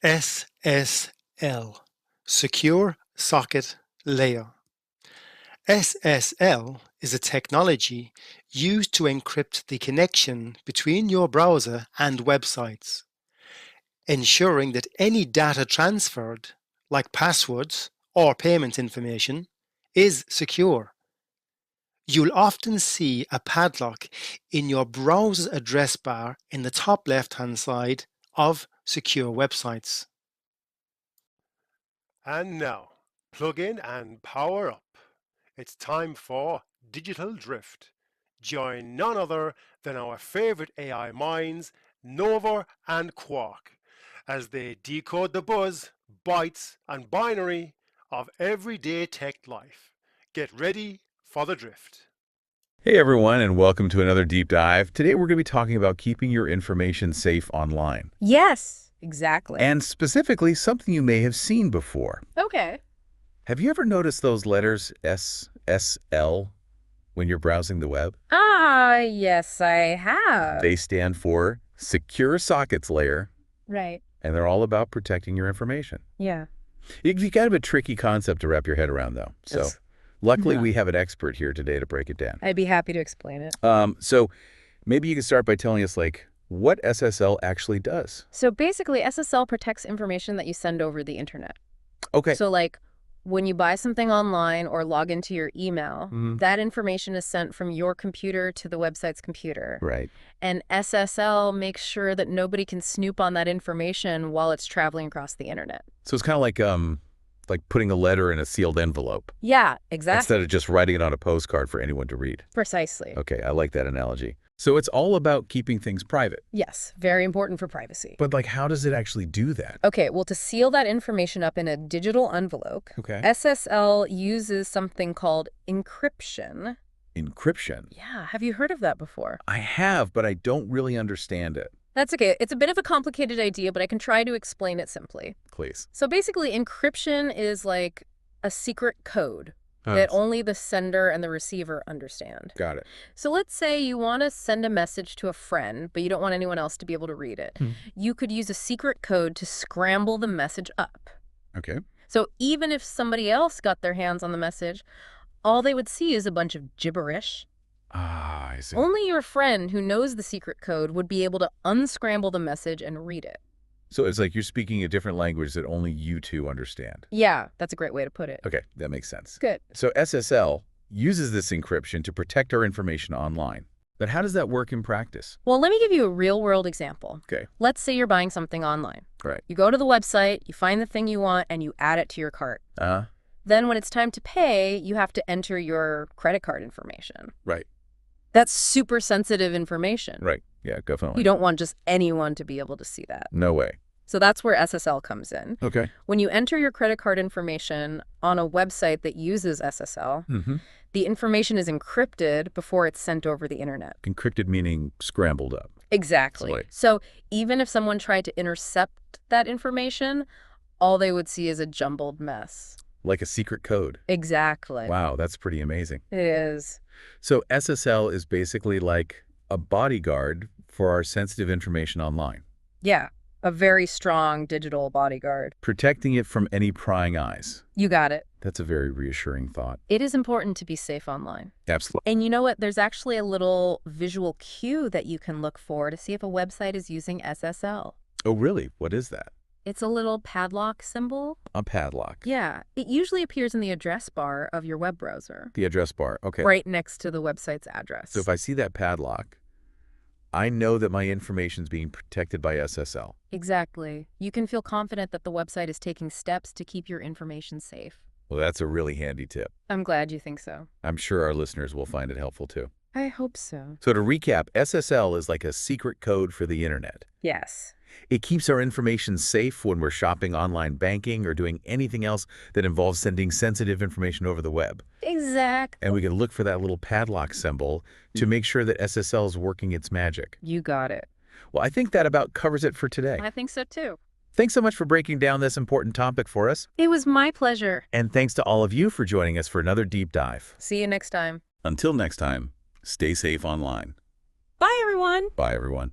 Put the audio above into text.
SSL, Secure Socket Layer. SSL is a technology used to encrypt the connection between your browser and websites, ensuring that any data transferred, like passwords or payment information, is secure. You'll often see a padlock in your browser's address bar in the top left-hand side of secure websites. And now, plug in and power up. It's time for Digital Drift. Join none other than our favorite AI minds, Nova and Quark, as they decode the buzz, bytes, and binary of everyday tech life. Get ready for the drift. Hey everyone, and welcome to another deep dive. Today we're going to be talking about keeping your information safe online. Yes, exactly. And specifically, something you may have seen before. Okay. Have you ever noticed those letters SSL when you're browsing the web? Yes, I have. They stand for Secure Sockets Layer, Right. and they're all about protecting your information. Yeah. It's kind of a tricky concept to wrap your head around, though. So Yes. luckily, Yeah. we have an expert here today to break it down. I'd be happy to explain it. So maybe you can start by telling us, what SSL actually does. So basically, SSL protects information that you send over the internet. Okay. So when you buy something online or log into your email, that information is sent from your computer to the website's computer. Right. And SSL makes sure that nobody can snoop on that information while it's traveling across the internet. So it's kind of like putting a letter in a sealed envelope Yeah, exactly. instead of just writing it on a postcard for anyone to read. Precisely. Okay, I like that analogy. So it's all about keeping things private. Yes, very important for privacy. But how does it actually do that? Okay, well, to seal that information up in a digital envelope, Okay. SSL uses something called encryption. Encryption. Yeah, have you heard of that before? I have, but I don't really understand it. That's okay. It's a bit of a complicated idea, but I can try to explain it simply. Please. So basically, encryption is like a secret code that only the sender and the receiver understand. Got it. So let's say you want to send a message to a friend, but you don't want anyone else to be able to read it. You could use a secret code to scramble the message up. Okay. So even if somebody else got their hands on the message, all they would see is a bunch of gibberish. Ah, I see. Only your friend who knows the secret code would be able to unscramble the message and read it. So it's like you're speaking a different language that only you two understand. Yeah, that's a great way to put it. Okay, that makes sense. Good. So SSL uses this encryption to protect our information online. But how does that work in practice? Well, let me give you a real-world example. Okay. Let's say you're buying something online. Right. You go to the website, you find the thing you want, and you add it to your cart. Then when it's time to pay, you have to enter your credit card information. Right. That's super sensitive information. Right. Yeah, definitely. You don't want just anyone to be able to see that. No way. So that's where SSL comes in. Okay. When you enter your credit card information on a website that uses SSL, the information is encrypted before it's sent over the internet. Encrypted meaning scrambled up. Exactly. Right. So even if someone tried to intercept that information, all they would see is a jumbled mess. Like a secret code. Exactly. Wow, that's pretty amazing. It is. So SSL is basically like a bodyguard for our sensitive information online, Yeah, a very strong digital bodyguard. protecting it from any prying eyes. You got it. That's a very reassuring thought. It is important to be safe online. Absolutely. And you know what? There's actually a little visual cue that you can look for to see if a website is using SSL. Oh, really? What is that? It's a little padlock symbol. A padlock. Yeah, it usually appears in the address bar of your web browser, The address bar. Okay. right next to the website's address. So if I see that padlock, I know that my information is being protected by SSL. Exactly. You can feel confident that the website is taking steps to keep your information safe. Well, that's a really handy tip. I'm glad you think so. I'm sure our listeners will find it helpful too. I hope so. So to recap, SSL is like a secret code for the internet. Yes. It keeps our information safe when we're shopping, online banking, or doing anything else that involves sending sensitive information over the web. Exactly. And we can look for that little padlock symbol to make sure that SSL is working its magic. You got it. Well, I think that about covers it for today. I think so too. Thanks so much for breaking down this important topic for us. It was my pleasure. And thanks to all of you for joining us for another deep dive. See you next time. Until next time, stay safe online. Bye, everyone. Bye, everyone.